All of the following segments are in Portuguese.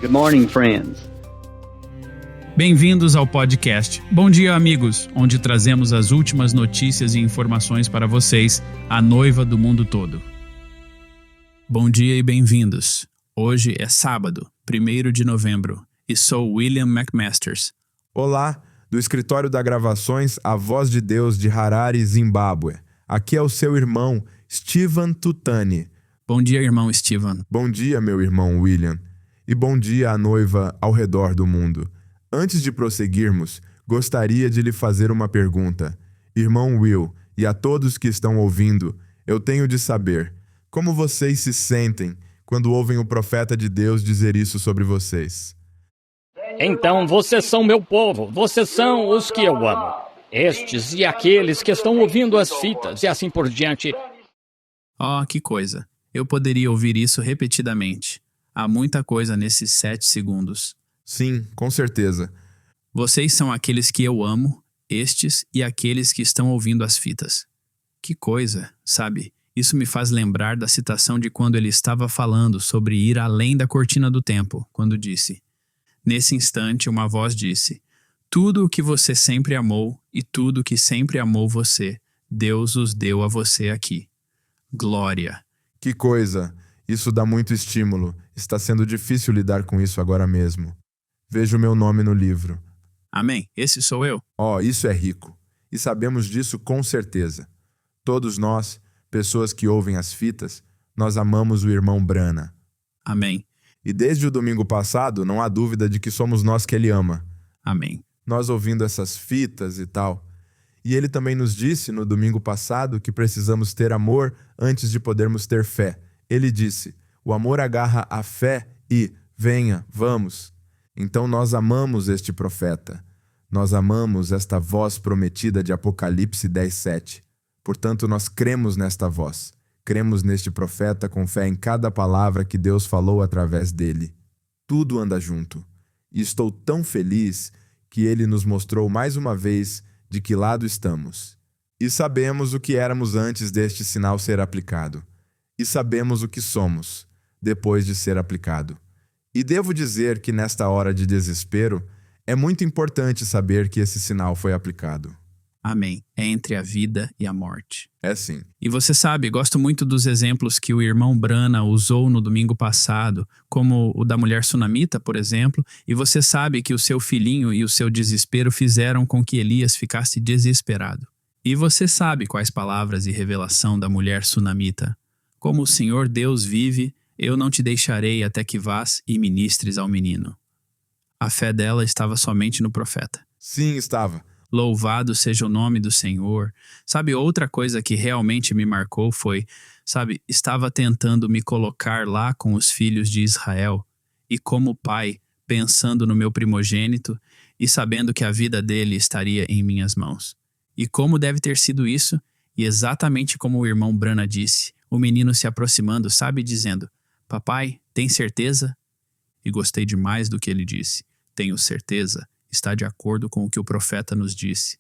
Good morning, friends. Bem-vindos ao podcast. Bom dia, amigos, onde trazemos as últimas notícias e informações para vocês, a noiva do mundo todo. Bom dia e bem-vindos. Hoje é sábado, 1º de novembro, e sou William McMasters. Olá, do escritório da gravações A Voz de Deus de Harare, Zimbábue. Aqui é o seu irmão, Steven Tutani. Bom dia, irmão Steven. Bom dia, meu irmão William. E bom dia à noiva ao redor do mundo. Antes de prosseguirmos, gostaria de lhe fazer uma pergunta. Irmão Will, e a todos que estão ouvindo, eu tenho de saber, como vocês se sentem quando ouvem o profeta de Deus dizer isso sobre vocês? Então vocês são meu povo, vocês são os que eu amo. Estes e aqueles que estão ouvindo as fitas e assim por diante. Oh, que coisa. Eu poderia ouvir isso repetidamente. Há muita coisa nesses 7 segundos. Sim, com certeza. Vocês são aqueles que eu amo, estes e aqueles que estão ouvindo as fitas. Que coisa, sabe? Isso me faz lembrar da citação de quando ele estava falando sobre ir além da cortina do tempo, quando disse: nesse instante uma voz disse: tudo o que você sempre amou e tudo o que sempre amou você, Deus os deu a você aqui. Glória! Que coisa! Isso dá muito estímulo. Está sendo difícil lidar com isso agora mesmo. Veja o meu nome no livro. Amém. Esse sou eu. Oh, isso é rico. E sabemos disso com certeza. Todos nós, pessoas que ouvem as fitas, nós amamos o irmão Brana. Amém. E desde o domingo passado, não há dúvida de que somos nós que ele ama. Amém. Nós ouvindo essas fitas e tal. E ele também nos disse no domingo passado que precisamos ter amor antes de podermos ter fé. Ele disse: o amor agarra a fé e, venha, vamos. Então nós amamos este profeta. Nós amamos esta voz prometida de Apocalipse 10:7. Portanto, nós cremos nesta voz. Cremos neste profeta com fé em cada palavra que Deus falou através dele. Tudo anda junto. E estou tão feliz que ele nos mostrou mais uma vez de que lado estamos. E sabemos o que éramos antes deste sinal ser aplicado. E sabemos o que somos, depois de ser aplicado. E devo dizer que nesta hora de desespero, é muito importante saber que esse sinal foi aplicado. Amém. É entre a vida e a morte. É sim. E você sabe, gosto muito dos exemplos que o irmão Brana usou no domingo passado, como o da mulher sunamita, por exemplo, e você sabe que o seu filhinho e o seu desespero fizeram com que Elias ficasse desesperado. E você sabe quais palavras e revelação da mulher sunamita. Como o Senhor Deus vive, eu não te deixarei até que vás e ministres ao menino. A fé dela estava somente no profeta. Sim, estava. Louvado seja o nome do Senhor. Sabe, outra coisa que realmente me marcou foi, estava tentando me colocar lá com os filhos de Israel e como pai, pensando no meu primogênito e sabendo que a vida dele estaria em minhas mãos. E como deve ter sido isso? E exatamente como o irmão Brana disse, o menino se aproximando, dizendo: papai, tem certeza? E gostei demais do que ele disse. Tenho certeza. Está de acordo com o que o profeta nos disse.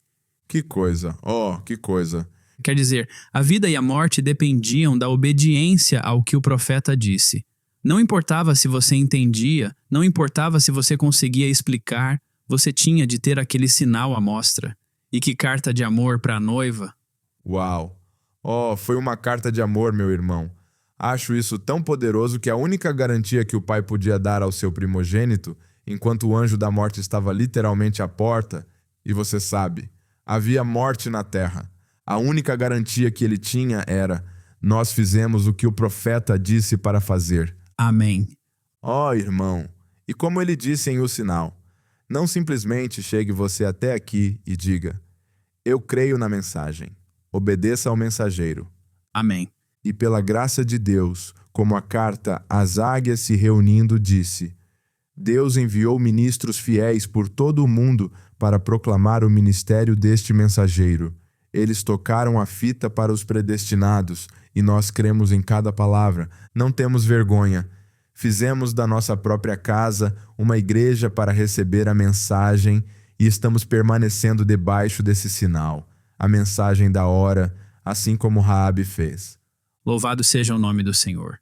Que coisa, que coisa. Quer dizer, a vida e a morte dependiam da obediência ao que o profeta disse. Não importava se você entendia, não importava se você conseguia explicar, você tinha de ter aquele sinal à mostra. E que carta de amor para a noiva! Uau! Foi uma carta de amor, meu irmão. Acho isso tão poderoso que a única garantia que o pai podia dar ao seu primogênito, enquanto o anjo da morte estava literalmente à porta, e você sabe, havia morte na terra. A única garantia que ele tinha era: nós fizemos o que o profeta disse para fazer. Amém. Irmão, e como ele disse em O Sinal, não simplesmente chegue você até aqui e diga: eu creio na mensagem, obedeça ao mensageiro. Amém. E pela graça de Deus, como a carta As Águias se Reunindo disse, Deus enviou ministros fiéis por todo o mundo para proclamar o ministério deste mensageiro. Eles tocaram a fita para os predestinados, e nós cremos em cada palavra. Não temos vergonha. Fizemos da nossa própria casa uma igreja para receber a mensagem e estamos permanecendo debaixo desse sinal, a mensagem da hora, assim como Raabe fez. Louvado seja o nome do Senhor.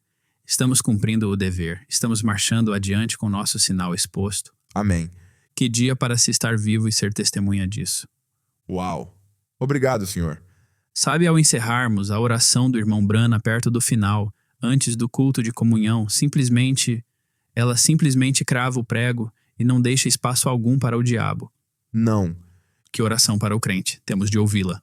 Estamos cumprindo o dever. Estamos marchando adiante com nosso sinal exposto. Amém. Que dia para se estar vivo e ser testemunha disso. Uau! Obrigado, Senhor. Sabe, ao encerrarmos a oração do irmão Brana perto do final, antes do culto de comunhão, ela simplesmente crava o prego e não deixa espaço algum para o diabo. Não. Que oração para o crente, temos de ouvi-la.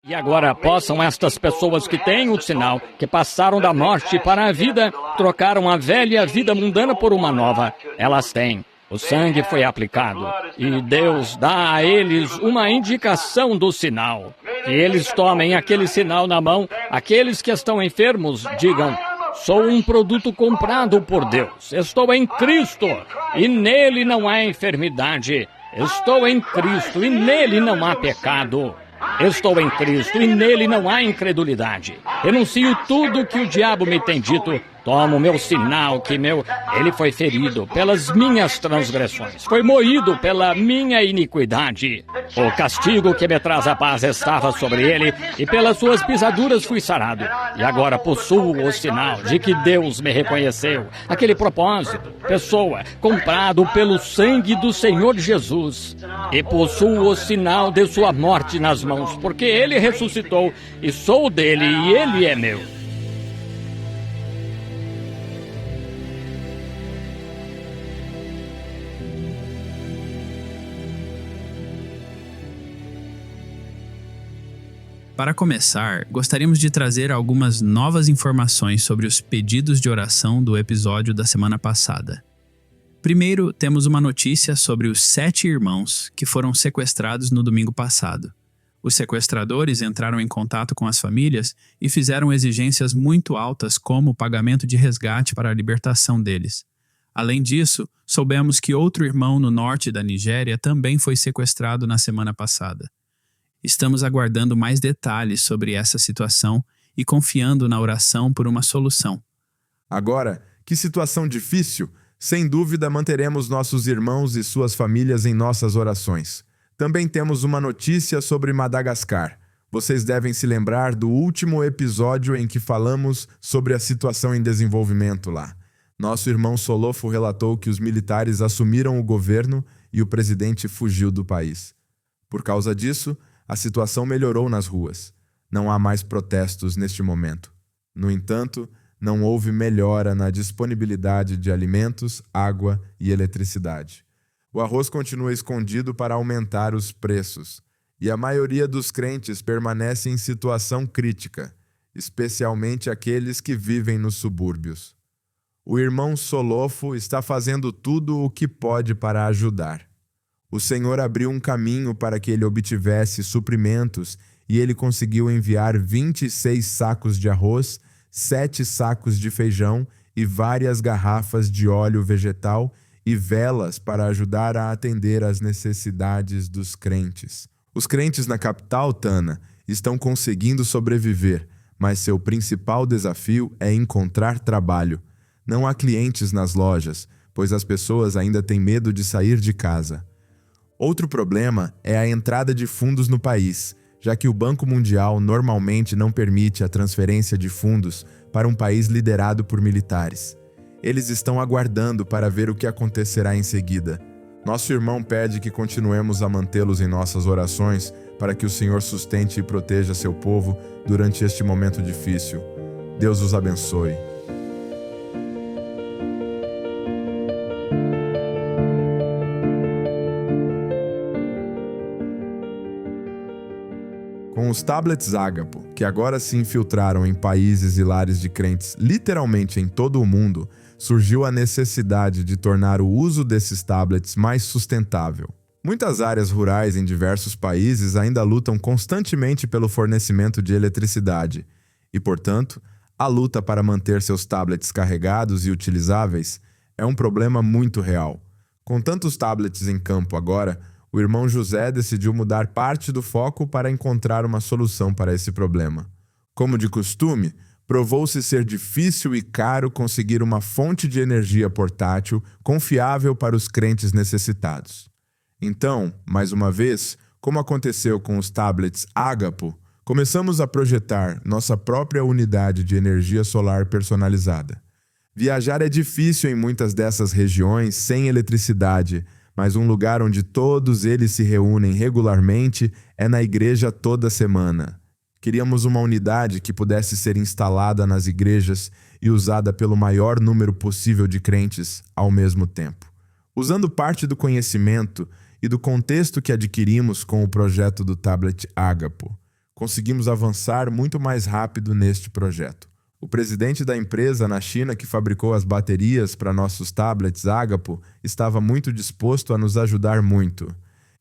E agora possam estas pessoas que têm o sinal, que passaram da morte para a vida, trocaram a velha vida mundana por uma nova. Elas têm. O sangue foi aplicado e Deus dá a eles uma indicação do sinal. Que eles tomem aquele sinal na mão, aqueles que estão enfermos digam: sou um produto comprado por Deus, estou em Cristo e nele não há enfermidade, estou em Cristo e nele não há pecado. Estou em Cristo e nele não há incredulidade. Renuncio tudo que o diabo me tem dito. Tomo o meu sinal ele foi ferido pelas minhas transgressões. Foi moído pela minha iniquidade. O castigo que me traz a paz estava sobre ele e pelas suas pisaduras fui sarado. E agora possuo o sinal de que Deus me reconheceu. Aquele propósito, pessoa, comprado pelo sangue do Senhor Jesus. E possuo o sinal de sua morte nas mãos, porque ele ressuscitou e sou dele e ele é meu. Para começar, gostaríamos de trazer algumas novas informações sobre os pedidos de oração do episódio da semana passada. Primeiro, temos uma notícia sobre os 7 irmãos que foram sequestrados no domingo passado. Os sequestradores entraram em contato com as famílias e fizeram exigências muito altas, como o pagamento de resgate para a libertação deles. Além disso, soubemos que outro irmão no norte da Nigéria também foi sequestrado na semana passada. Estamos aguardando mais detalhes sobre essa situação e confiando na oração por uma solução. Agora, que situação difícil! Sem dúvida manteremos nossos irmãos e suas famílias em nossas orações. Também temos uma notícia sobre Madagascar. Vocês devem se lembrar do último episódio em que falamos sobre a situação em desenvolvimento lá. Nosso irmão Solofo relatou que os militares assumiram o governo e o presidente fugiu do país. Por causa disso, a situação melhorou nas ruas. Não há mais protestos neste momento. No entanto, não houve melhora na disponibilidade de alimentos, água e eletricidade. O arroz continua escondido para aumentar os preços, e a maioria dos crentes permanece em situação crítica, especialmente aqueles que vivem nos subúrbios. O irmão Solofo está fazendo tudo o que pode para ajudar. O Senhor abriu um caminho para que ele obtivesse suprimentos e ele conseguiu enviar 26 sacos de arroz, 7 sacos de feijão e várias garrafas de óleo vegetal e velas para ajudar a atender às necessidades dos crentes. Os crentes na capital, Tana, estão conseguindo sobreviver, mas seu principal desafio é encontrar trabalho. Não há clientes nas lojas, pois as pessoas ainda têm medo de sair de casa. Outro problema é a entrada de fundos no país, já que o Banco Mundial normalmente não permite a transferência de fundos para um país liderado por militares. Eles estão aguardando para ver o que acontecerá em seguida. Nosso irmão pede que continuemos a mantê-los em nossas orações para que o Senhor sustente e proteja seu povo durante este momento difícil. Deus os abençoe. Com os tablets Ágapo, que agora se infiltraram em países e lares de crentes literalmente em todo o mundo, surgiu a necessidade de tornar o uso desses tablets mais sustentável. Muitas áreas rurais em diversos países ainda lutam constantemente pelo fornecimento de eletricidade e, portanto, a luta para manter seus tablets carregados e utilizáveis é um problema muito real. Com tantos tablets em campo agora, o irmão José decidiu mudar parte do foco para encontrar uma solução para esse problema. Como de costume, provou-se ser difícil e caro conseguir uma fonte de energia portátil confiável para os crentes necessitados. Então, mais uma vez, como aconteceu com os tablets Ágapo, começamos a projetar nossa própria unidade de energia solar personalizada. Viajar é difícil em muitas dessas regiões sem eletricidade, mas um lugar onde todos eles se reúnem regularmente é na igreja toda semana. Queríamos uma unidade que pudesse ser instalada nas igrejas e usada pelo maior número possível de crentes ao mesmo tempo. Usando parte do conhecimento e do contexto que adquirimos com o projeto do tablet Ágapo, conseguimos avançar muito mais rápido neste projeto. O presidente da empresa na China que fabricou as baterias para nossos tablets Ágapo estava muito disposto a nos ajudar muito.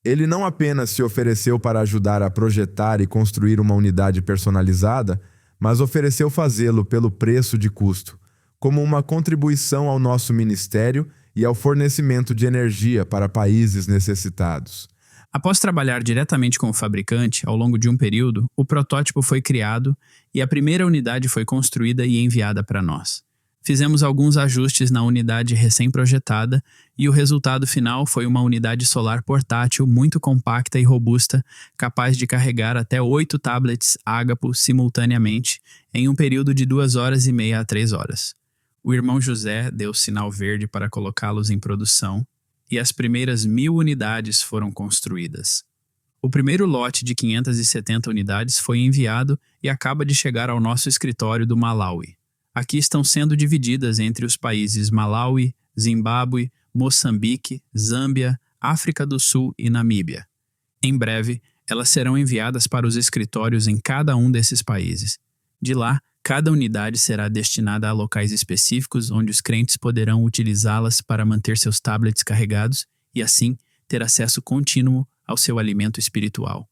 Ele não apenas se ofereceu para ajudar a projetar e construir uma unidade personalizada, mas ofereceu fazê-lo pelo preço de custo, como uma contribuição ao nosso ministério e ao fornecimento de energia para países necessitados. Após trabalhar diretamente com o fabricante, ao longo de um período, o protótipo foi criado e a primeira unidade foi construída e enviada para nós. Fizemos alguns ajustes na unidade recém-projetada e o resultado final foi uma unidade solar portátil muito compacta e robusta, capaz de carregar até 8 tablets Ágapo simultaneamente em um período de 2h30 a 3 horas. O irmão José deu sinal verde para colocá-los em produção e as primeiras 1.000 unidades foram construídas. O primeiro lote de 570 unidades foi enviado e acaba de chegar ao nosso escritório do Malawi. Aqui estão sendo divididas entre os países Malawi, Zimbábue, Moçambique, Zâmbia, África do Sul e Namíbia. Em breve, elas serão enviadas para os escritórios em cada um desses países. De lá, cada unidade será destinada a locais específicos onde os crentes poderão utilizá-las para manter seus tablets carregados e, assim, ter acesso contínuo ao seu alimento espiritual.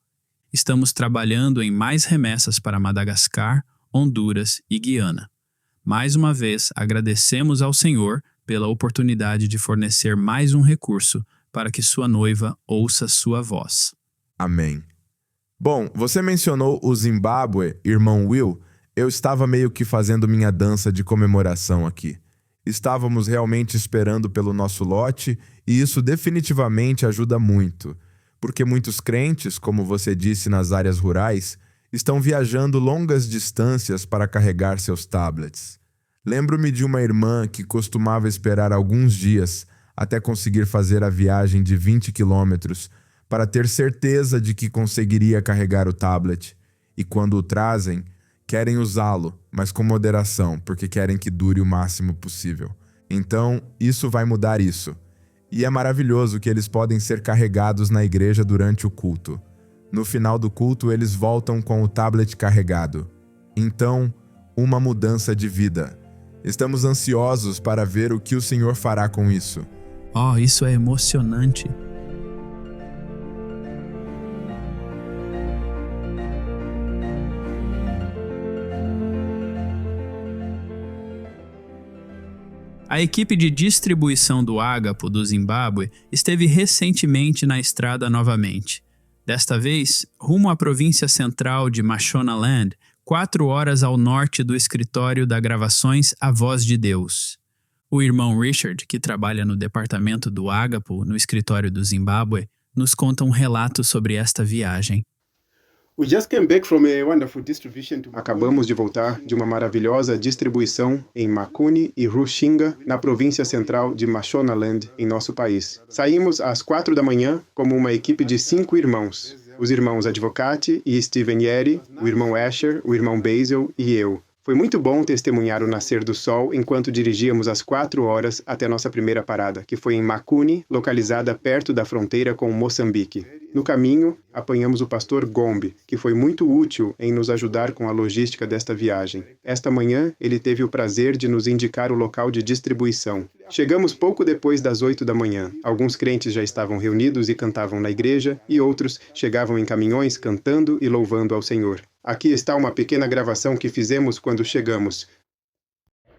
Estamos trabalhando em mais remessas para Madagascar, Honduras e Guiana. Mais uma vez, agradecemos ao Senhor pela oportunidade de fornecer mais um recurso para que sua noiva ouça sua voz. Amém. Bom, você mencionou o Zimbábue, irmão Will. Eu estava meio que fazendo minha dança de comemoração aqui. Estávamos realmente esperando pelo nosso lote e isso definitivamente ajuda muito, porque muitos crentes, como você disse nas áreas rurais, estão viajando longas distâncias para carregar seus tablets. Lembro-me de uma irmã que costumava esperar alguns dias até conseguir fazer a viagem de 20 quilômetros para ter certeza de que conseguiria carregar o tablet. E quando o trazem, querem usá-lo, mas com moderação, porque querem que dure o máximo possível. Então, isso vai mudar isso. E é maravilhoso que eles podem ser carregados na igreja durante o culto. No final do culto, eles voltam com o tablet carregado. Então, uma mudança de vida. Estamos ansiosos para ver o que o Senhor fará com isso. Oh, isso é emocionante. A equipe de distribuição do Ágapo do Zimbábue esteve recentemente na estrada novamente. Desta vez, rumo à província central de Mashonaland, 4 horas ao norte do escritório da Gravações A Voz de Deus. O irmão Richard, que trabalha no departamento do Ágapo no escritório do Zimbábue, nos conta um relato sobre esta viagem. Acabamos de voltar de uma maravilhosa distribuição em Makuni e Ruxinga, na província central de Mashonaland, em nosso país. Saímos às 4 da manhã como uma equipe de 5 irmãos. Os irmãos Advocati e Steven Yeri, o irmão Asher, o irmão Basil e eu. Foi muito bom testemunhar o nascer do sol enquanto dirigíamos às 4 horas até nossa primeira parada, que foi em Makuni, localizada perto da fronteira com Moçambique. No caminho, apanhamos o pastor Gombe, que foi muito útil em nos ajudar com a logística desta viagem. Esta manhã, ele teve o prazer de nos indicar o local de distribuição. Chegamos pouco depois das 8 da manhã. Alguns crentes já estavam reunidos e cantavam na igreja, e outros chegavam em caminhões cantando e louvando ao Senhor. Aqui está uma pequena gravação que fizemos quando chegamos.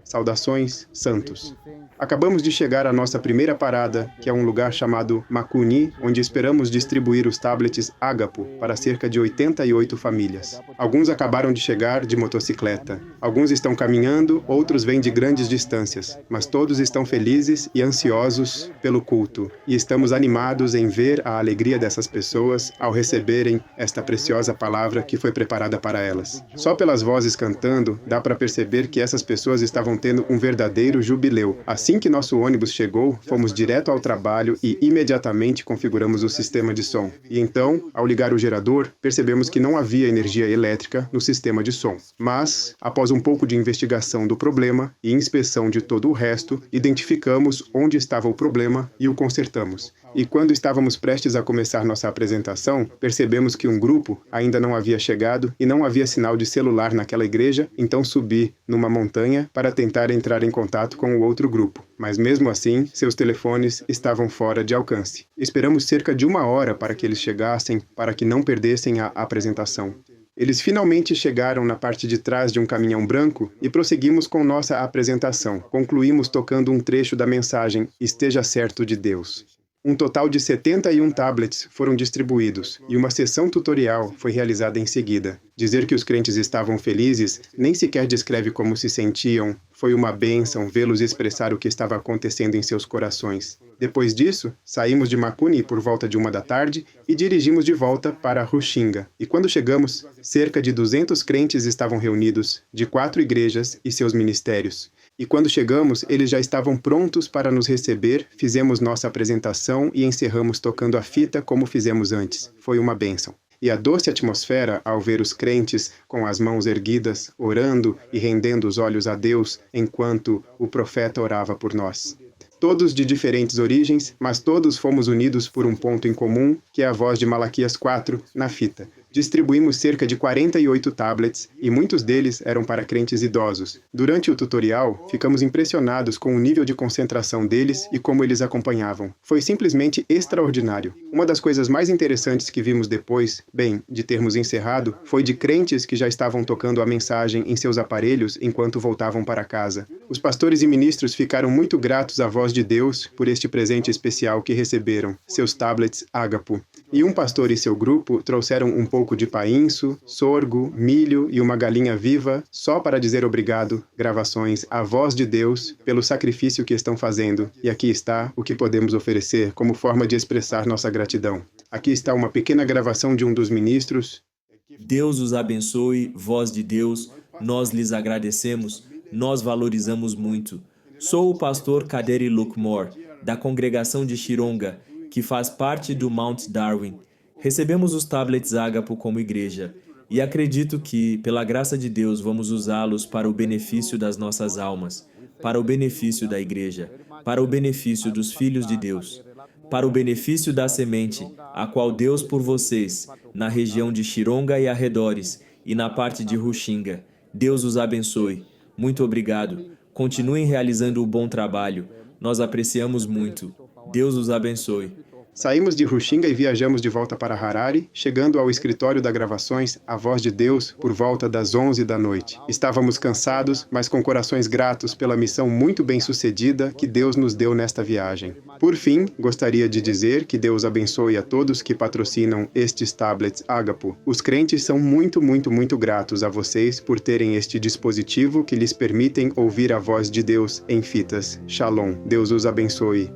Saudações, santos. Acabamos de chegar à nossa primeira parada, que é um lugar chamado Makuni, onde esperamos distribuir os tablets Ágapo para cerca de 88 famílias. Alguns acabaram de chegar de motocicleta. Alguns estão caminhando, outros vêm de grandes distâncias. Mas todos estão felizes e ansiosos pelo culto. E estamos animados em ver a alegria dessas pessoas ao receberem esta preciosa palavra que foi preparada para elas. Só pelas vozes cantando, dá para perceber que essas pessoas estavam estavam tendo um verdadeiro jubileu. Assim que nosso ônibus chegou, fomos direto ao trabalho e imediatamente configuramos o sistema de som. E então, ao ligar o gerador, percebemos que não havia energia elétrica no sistema de som. Mas, após um pouco de investigação do problema e inspeção de todo o resto, identificamos onde estava o problema e o consertamos. E quando estávamos prestes a começar nossa apresentação, percebemos que um grupo ainda não havia chegado e não havia sinal de celular naquela igreja, então subi numa montanha para tentar entrar em contato com o outro grupo. Mas mesmo assim, seus telefones estavam fora de alcance. Esperamos cerca de 1 hora para que eles chegassem, para que não perdessem a apresentação. Eles finalmente chegaram na parte de trás de um caminhão branco e prosseguimos com nossa apresentação. Concluímos tocando um trecho da mensagem "Esteja certo de Deus". Um total de 71 tablets foram distribuídos e uma sessão tutorial foi realizada em seguida. Dizer que os crentes estavam felizes nem sequer descreve como se sentiam. Foi uma bênção vê-los expressar o que estava acontecendo em seus corações. Depois disso, saímos de Makuni por volta de 1 da tarde e dirigimos de volta para Ruxinga. E quando chegamos, cerca de 200 crentes estavam reunidos, de 4 igrejas e seus ministérios. E quando chegamos, eles já estavam prontos para nos receber, fizemos nossa apresentação e encerramos tocando a fita como fizemos antes. Foi uma bênção. E a doce atmosfera, ao ver os crentes com as mãos erguidas, orando e rendendo os olhos a Deus enquanto o profeta orava por nós. Todos de diferentes origens, mas todos fomos unidos por um ponto em comum, que é a voz de Malaquias 4 na fita. Distribuímos cerca de 48 tablets e muitos deles eram para crentes idosos. Durante o tutorial, ficamos impressionados com o nível de concentração deles e como eles acompanhavam. Foi simplesmente extraordinário. Uma das coisas mais interessantes que vimos depois, de termos encerrado, foi de crentes que já estavam tocando a mensagem em seus aparelhos enquanto voltavam para casa. Os pastores e ministros ficaram muito gratos à voz de Deus por este presente especial que receberam, seus tablets Ágapo. E um pastor e seu grupo trouxeram um pouco de painço, sorgo, milho e uma galinha viva só para dizer obrigado, gravações à voz de Deus, pelo sacrifício que estão fazendo. E aqui está o que podemos oferecer como forma de expressar nossa gratidão. Aqui está uma pequena gravação de um dos ministros. Deus os abençoe, voz de Deus, nós lhes agradecemos, nós valorizamos muito. Sou o pastor Kaderi Lukmore, da congregação de Shironga, que faz parte do Mount Darwin. Recebemos os tablets Ágapo como igreja e acredito que, pela graça de Deus, vamos usá-los para o benefício das nossas almas, para o benefício da igreja, para o benefício dos filhos de Deus, para o benefício da semente, a qual Deus por vocês, na região de Shironga e arredores, e na parte de Ruxinga. Deus os abençoe. Muito obrigado. Continuem realizando o bom trabalho. Nós apreciamos muito. Deus os abençoe. Saímos de Ruxinga e viajamos de volta para Harare, chegando ao escritório da gravações A Voz de Deus por volta das 11 da noite. Estávamos cansados, mas com corações gratos pela missão muito bem sucedida que Deus nos deu nesta viagem. Por fim, gostaria de dizer que Deus abençoe a todos que patrocinam estes tablets Ágapo. Os crentes são muito gratos a vocês por terem este dispositivo que lhes permitem ouvir a voz de Deus em fitas. Shalom. Deus os abençoe.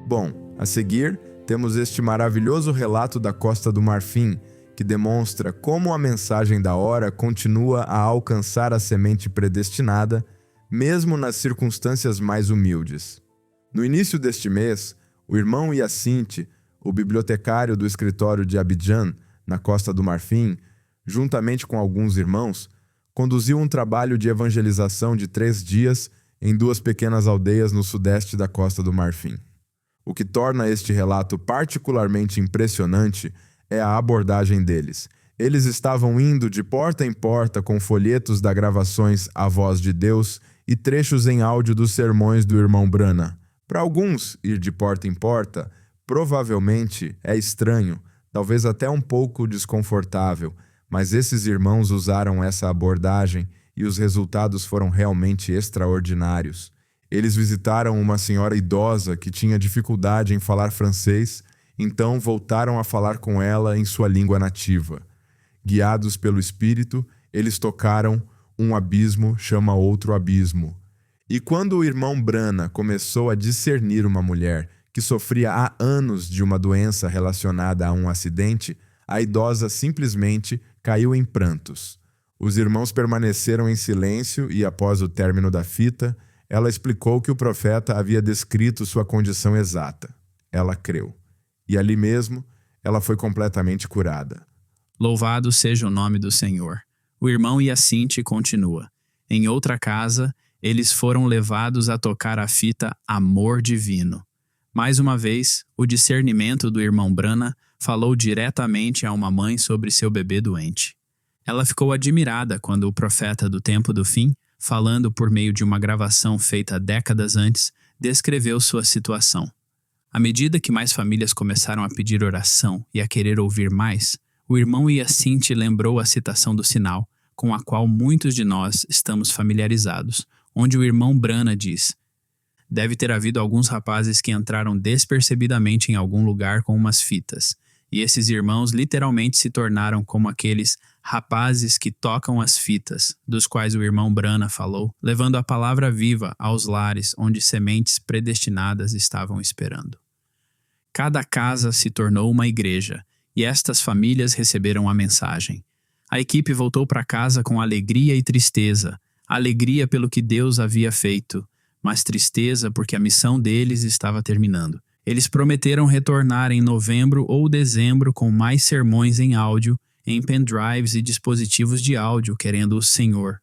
Bom, a seguir, temos este maravilhoso relato da Costa do Marfim, que demonstra como a mensagem da hora continua a alcançar a semente predestinada, mesmo nas circunstâncias mais humildes. No início deste mês, o irmão Yacinte, o bibliotecário do escritório de Abidjan, na Costa do Marfim, juntamente com alguns irmãos, conduziu um trabalho de evangelização de 3 dias em 2 pequenas aldeias no sudeste da Costa do Marfim. O que torna este relato particularmente impressionante é a abordagem deles. Eles estavam indo de porta em porta com folhetos da gravações A Voz de Deus e trechos em áudio dos sermões do irmão Brana. Para alguns, ir de porta em porta provavelmente é estranho, talvez até um pouco desconfortável, mas esses irmãos usaram essa abordagem e os resultados foram realmente extraordinários. Eles visitaram uma senhora idosa que tinha dificuldade em falar francês, então voltaram a falar com ela em sua língua nativa. Guiados pelo Espírito, eles tocaram Um abismo chama outro abismo. E quando o irmão Brana começou a discernir uma mulher que sofria há anos de uma doença relacionada a um acidente, a idosa simplesmente caiu em prantos. Os irmãos permaneceram em silêncio e, após o término da fita, ela explicou que o profeta havia descrito sua condição exata. Ela creu. E ali mesmo, ela foi completamente curada. Louvado seja o nome do Senhor. O irmão Yacinte continua. Em outra casa, eles foram levados a tocar a fita Amor Divino. Mais uma vez, o discernimento do irmão Brana falou diretamente a uma mãe sobre seu bebê doente. Ela ficou admirada quando o profeta do tempo do fim, falando por meio de uma gravação feita décadas antes, descreveu sua situação. À medida que mais famílias começaram a pedir oração e a querer ouvir mais, o irmão Yacinte lembrou a citação do sinal, com a qual muitos de nós estamos familiarizados, onde o irmão Brana diz: deve ter havido alguns rapazes que entraram despercebidamente em algum lugar com umas fitas, e esses irmãos literalmente se tornaram como aqueles rapazes que tocam as fitas, dos quais o irmão Brana falou, levando a palavra viva aos lares onde sementes predestinadas estavam esperando. Cada casa se tornou uma igreja, e estas famílias receberam a mensagem. A equipe voltou para casa com alegria e tristeza, alegria pelo que Deus havia feito, mas tristeza porque a missão deles estava terminando. Eles prometeram retornar em novembro ou dezembro com mais sermões em áudio, em pendrives e dispositivos de áudio, querendo o Senhor.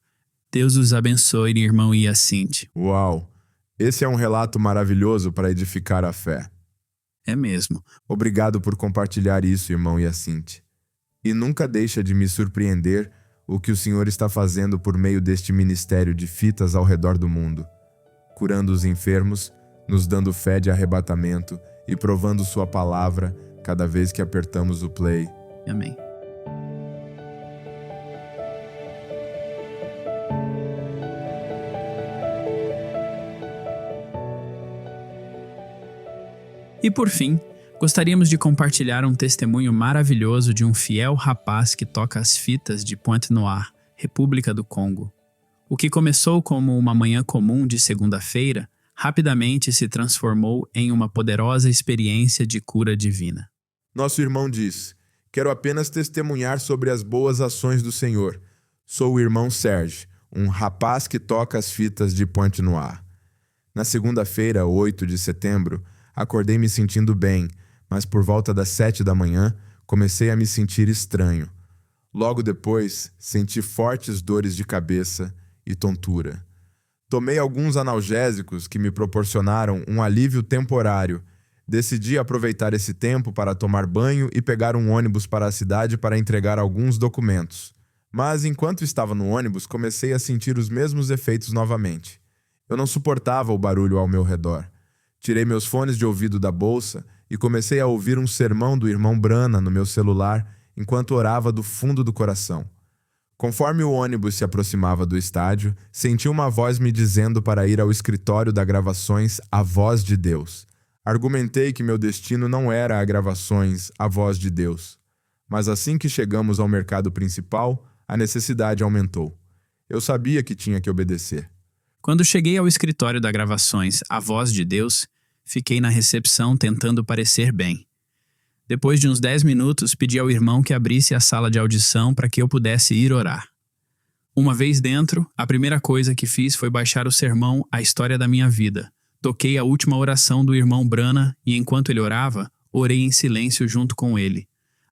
Deus os abençoe, irmão Yacinte. Uau! Esse é um relato maravilhoso para edificar a fé. É mesmo. Obrigado por compartilhar isso, irmão Yacinte. E nunca deixa de me surpreender o que o Senhor está fazendo por meio deste ministério de fitas ao redor do mundo, curando os enfermos, nos dando fé de arrebatamento e provando sua palavra cada vez que apertamos o play. Amém. E por fim, gostaríamos de compartilhar um testemunho maravilhoso de um fiel rapaz que toca as fitas de Pointe-Noire, República do Congo. O que começou como uma manhã comum de segunda-feira, rapidamente se transformou em uma poderosa experiência de cura divina. Nosso irmão diz: quero apenas testemunhar sobre as boas ações do Senhor. Sou o irmão Serge, um rapaz que toca as fitas de Pointe-Noire. Na segunda-feira, 8 de setembro, acordei me sentindo bem, mas por volta das 7 da manhã, comecei a me sentir estranho. Logo depois, senti fortes dores de cabeça e tontura. Tomei alguns analgésicos que me proporcionaram um alívio temporário. Decidi aproveitar esse tempo para tomar banho e pegar um ônibus para a cidade para entregar alguns documentos. Mas enquanto estava no ônibus, comecei a sentir os mesmos efeitos novamente. Eu não suportava o barulho ao meu redor. Tirei meus fones de ouvido da bolsa e comecei a ouvir um sermão do irmão Brana no meu celular enquanto orava do fundo do coração. Conforme o ônibus se aproximava do estádio, senti uma voz me dizendo para ir ao escritório da Gravações A Voz de Deus. Argumentei que meu destino não era a Gravações A Voz de Deus. Mas assim que chegamos ao mercado principal, a necessidade aumentou. Eu sabia que tinha que obedecer. Quando cheguei ao escritório da Gravações A Voz de Deus, fiquei na recepção tentando parecer bem. Depois de uns 10 minutos, pedi ao irmão que abrisse a sala de audição para que eu pudesse ir orar. Uma vez dentro, a primeira coisa que fiz foi baixar o sermão A História da Minha Vida. Toquei a última oração do irmão Brana e, enquanto ele orava, orei em silêncio junto com ele.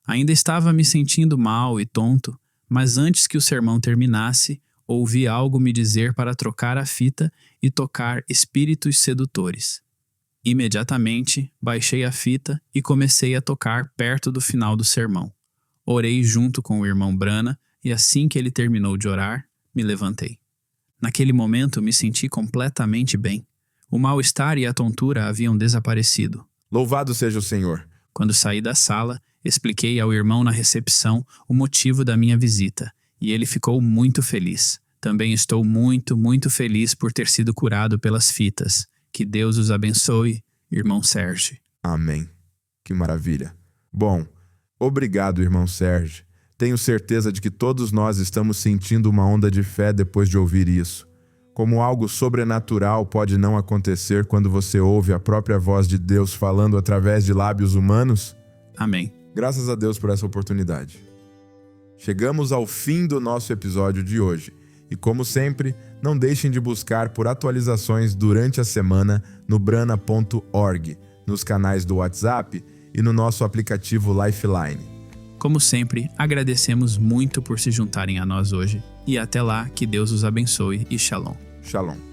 Ainda estava me sentindo mal e tonto, mas antes que o sermão terminasse, ouvi algo me dizer para trocar a fita e tocar Espíritos Sedutores. Imediatamente, baixei a fita e comecei a tocar perto do final do sermão. Orei junto com o irmão Brana e assim que ele terminou de orar, me levantei. Naquele momento, me senti completamente bem. O mal-estar e a tontura haviam desaparecido. Louvado seja o Senhor! Quando saí da sala, expliquei ao irmão na recepção o motivo da minha visita, e ele ficou muito feliz. Também estou muito, muito feliz por ter sido curado pelas fitas. Que Deus os abençoe, irmão Serge. Amém. Que maravilha. Bom, obrigado, irmão Serge. Tenho certeza de que todos nós estamos sentindo uma onda de fé depois de ouvir isso. Como algo sobrenatural pode não acontecer quando você ouve a própria voz de Deus falando através de lábios humanos? Amém. Graças a Deus por essa oportunidade. Chegamos ao fim do nosso episódio de hoje. E como sempre, não deixem de buscar por atualizações durante a semana no brana.org, nos canais do WhatsApp e no nosso aplicativo Lifeline. Como sempre, agradecemos muito por se juntarem a nós hoje. E até lá, que Deus os abençoe e shalom. Shalom.